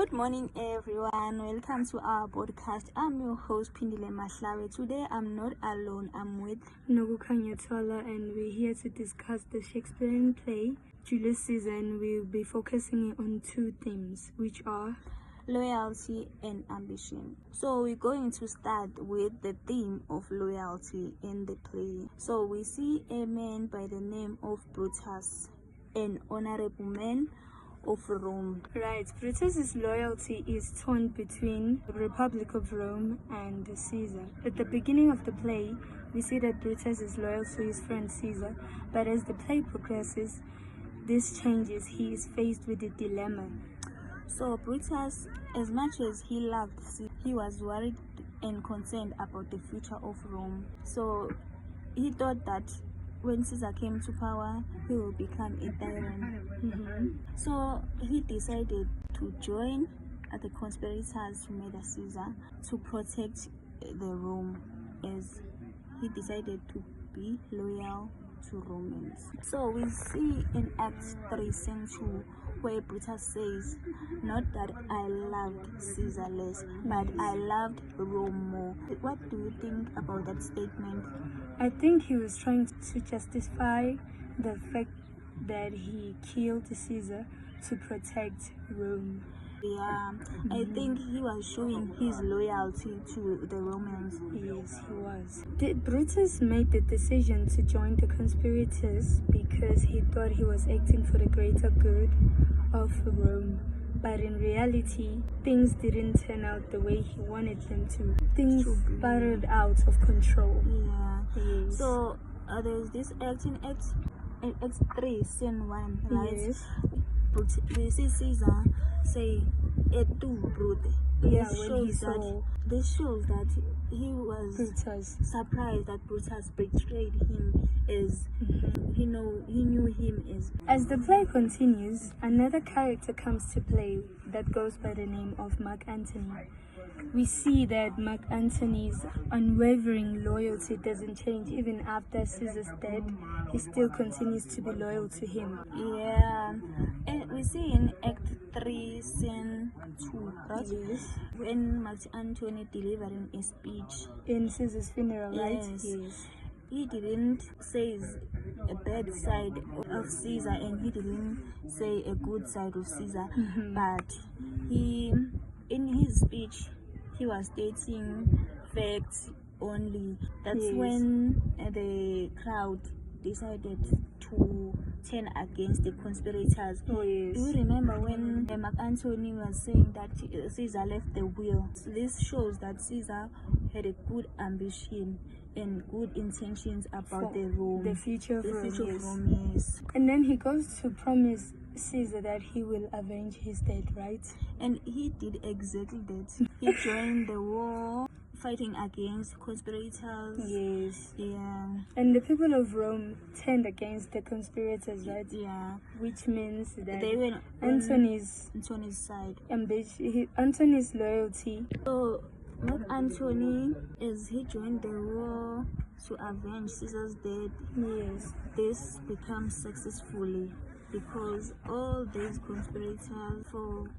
Good morning, everyone. Welcome to our podcast. I'm your host, Phindile. Today, I'm not alone. I'm with Nokukhanya, and we're here to discuss the Shakespearean play Julius. And we'll be focusing on two themes, which are loyalty and ambition. So we're going to start with the theme of loyalty in the play. So we see a man by the name of Brutus, an honorable man of Rome. Right. Brutus's loyalty is torn between the Republic of Rome and Caesar. At the beginning of the play, we see that Brutus is loyal to his friend Caesar, but as the play progresses, this changes. He is faced with a dilemma. So Brutus, as much as he loved Caesar, he was worried and concerned about the future of Rome. So he thought that when Caesar came to power, he will become a tyrant. So he decided to join the conspirators who murder Caesar to protect the Rome, as he decided to be loyal to Romans. So we see in Acts 3, scene 2, where Brutus says, "Not that I loved Caesar less, but I loved Rome more." What do you think about that statement? I think he was trying to justify the fact that he killed Caesar to protect Rome. Yeah, I think he was showing his loyalty to the Romans. Yes, he was. Brutus made the decision to join the conspirators because he thought he was acting for the greater good of Rome. But in reality, things didn't turn out the way he wanted them to. Things spiraled out of control. Yeah. Yes. So there's this act in Acts 3, scene 1, right? Yes. We see Caesar say, "Et tu, Brute." Yeah, This shows that he was Brutus. surprised that Brutus betrayed him, as he knew him as. As the play continues, another character comes to play that goes by the name of Mark Antony. We see that Mark Antony's unwavering loyalty doesn't change even after Caesar's death. He still continues to be loyal to him. Yeah, and we see in Act 3, scene 2, right? Yes. When Mark Antony delivering a speech In Caesar's funeral, right? Yes. He didn't say a bad side of Caesar, and he didn't say a good side of Caesar, but in his speech, he was stating facts only. That's when the crowd decided to turn against the conspirators. Oh, yes. Do you remember when Mark Antony was saying that Caesar left the will? So this shows that Caesar had a good ambition and good intentions about the future of Rome. Yes. And then he goes to promise Caesar that he will avenge his death, right? And he did exactly that. He joined the war, fighting against conspirators. Yes. Yeah. And the people of Rome turned against the conspirators, right? Yeah. Which means that they were Antony's side. Antony's loyalty. So Mark Antony, as he joined the war to avenge Caesar's death, yes, this becomes successfully, because all these conspirators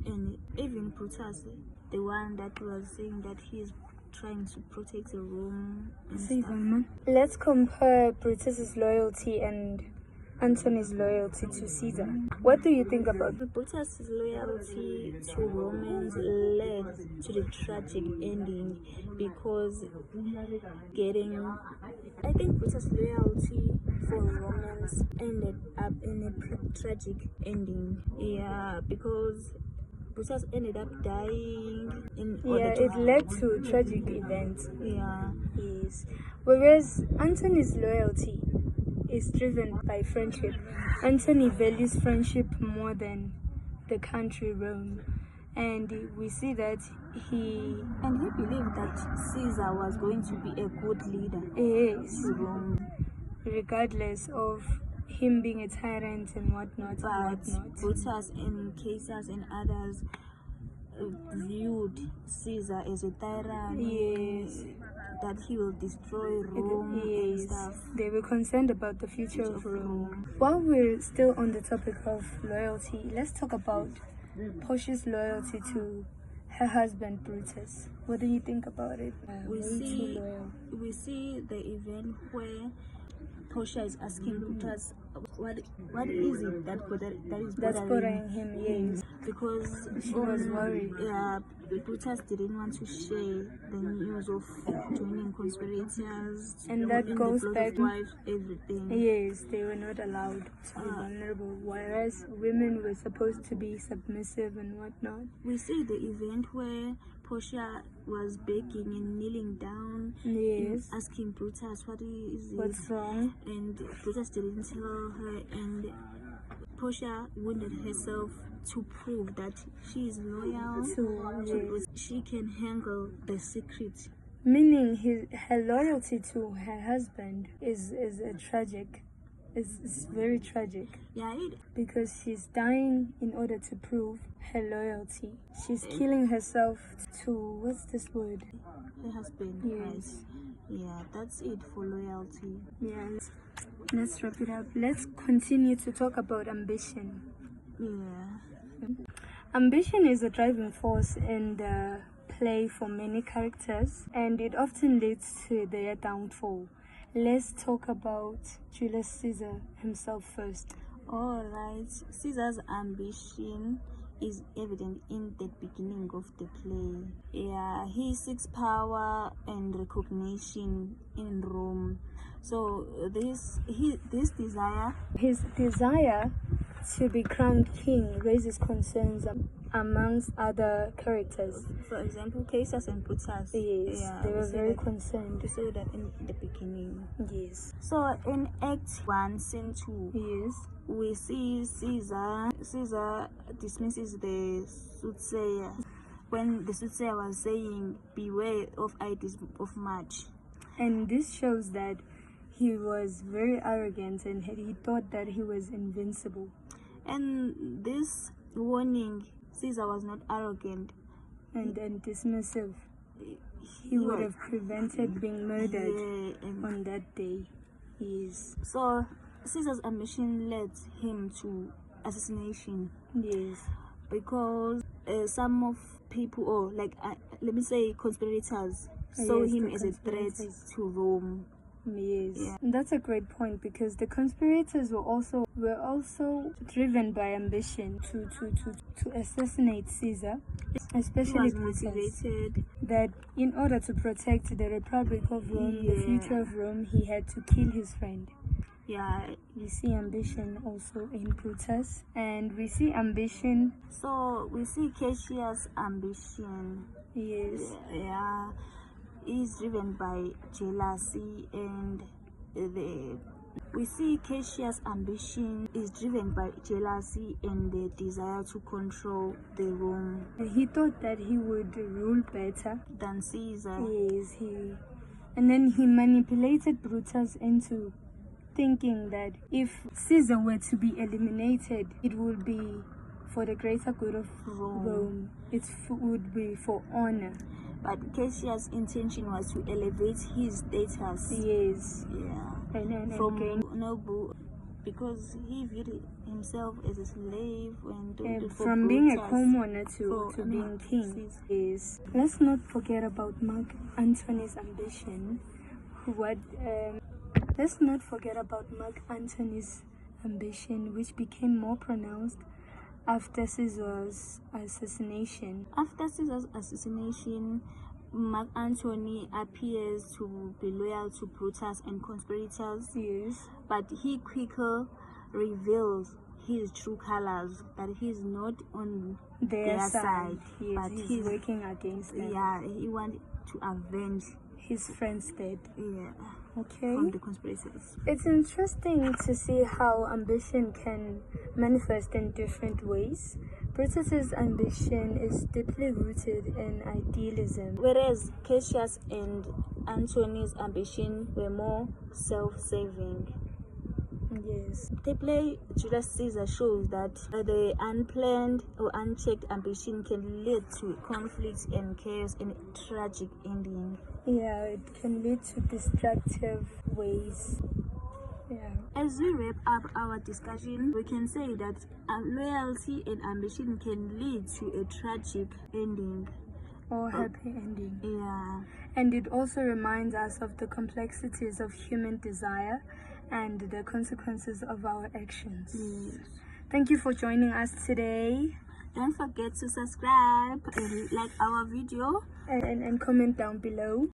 and even Brutus, the one that was saying that he is trying to protect the Rome. Let's compare Brutus's loyalty and Antony's loyalty to Caesar. What do you think about Brutus's loyalty to Romans led to the tragic ending, because I think Brutus's loyalty for Romans ended up in a tragic ending. Yeah, because Brutus ended up dying it led to tragic events. Yeah. Yes. Whereas Antony's loyalty is driven by friendship. Antony values friendship more than the country Rome, and we see that he believed that Caesar was going to be a good leader. Yes, Rome, regardless of him being a tyrant and whatnot. Brutus and Caesar and others viewed Caesar as a tyrant. Yes. That he will destroy Rome and stuff. They were concerned about the future of Rome. While we're still on the topic of loyalty, let's talk about Portia's loyalty to her husband Brutus. What do you think about it? We see the event where Portia is asking Brutus what is it that's bothering him. Yes, because she was worried. Yeah, Brutus didn't want to share the news of joining conspirators, and that goes back to wife, everything. Yes, they were not allowed to be vulnerable, whereas women were supposed to be submissive and whatnot. We see the event where Portia was begging and kneeling down, yes, asking Brutus what's wrong, and Brutus didn't tell her, and Portia wounded herself to prove that she is loyal, she can handle the secret. Meaning her loyalty to her husband is tragic. It's very tragic. Yeah, because she's dying in order to prove her loyalty. She's killing herself to, what's this word? Her husband. Yes. Right. Yeah, that's it for loyalty. Yeah. Let's wrap it up. Let's continue to talk about ambition. Yeah. Ambition is a driving force in the play for many characters, and it often leads to their downfall. Let's talk about Julius Caesar himself first. Alright, Caesar's ambition is evident in the beginning of the play. Yeah, he seeks power and recognition in Rome. So his desire to be crowned king raises concerns amongst other characters. For example, Caesar and Brutus. Yes, yeah, they were very concerned. We saw that in the beginning. Yes. So in Act 1, Scene 2, yes, we see Caesar dismisses the soothsayer when the soothsayer was saying, "Beware of Ides of March." And this shows that he was very arrogant and he thought that he was invincible. And this warning, Caesar was not arrogant and dismissive. He would have prevented being murdered on that day. Yes. So Caesar's ambition led him to assassination. Yes. Because some of people, or let me say conspirators, saw him as a threat to Rome. Yes, yeah. That's a great point, because the conspirators were also driven by ambition to assassinate Caesar, especially Brutus, that in order to protect the Republic of Rome, the future of Rome, he had to kill his friend. Yeah, we see ambition also in Brutus, and we see ambition. So we see Cassius' ambition. Yes. Yeah. Is driven by jealousy, and we see Cassius' ambition is driven by jealousy and the desire to control the Rome. He thought that he would rule better than Caesar. Yes, and then he manipulated Brutus into thinking that if Caesar were to be eliminated, it would be for the greater good of Rome. It would be for honor. But Cassius' intention was to elevate his status. Yes. Yeah. And from noble, because he viewed himself as a slave and from being a commoner to being king. Yes. Let's not forget about Mark Antony's ambition. Let's not forget about Mark Antony's ambition, which became more pronounced after Caesar's assassination. After Caesar's assassination, Mark Antony appears to be loyal to Brutus and conspirators. Yes. But he quickly reveals his true colors, that he's not on their side. Yes, but he's working against them. Yeah, he wanted to avenge his friend's death. Yeah. Okay. From the conspirators. It's interesting to see how ambition can manifest in different ways. Brutus's ambition is deeply rooted in idealism, whereas Cassius and Antony's ambition were more self-serving. Yes. The play Julius Caesar shows that the unplanned or unchecked ambition can lead to conflict and chaos and a tragic ending. Yeah, it can lead to destructive ways. Yeah. As we wrap up our discussion, we can say that loyalty and ambition can lead to a tragic ending or happy ending. Yeah. And it also reminds us of the complexities of human desire and the consequences of our actions. Yes. Thank you for joining us today. Don't forget to subscribe and like our video and comment down below.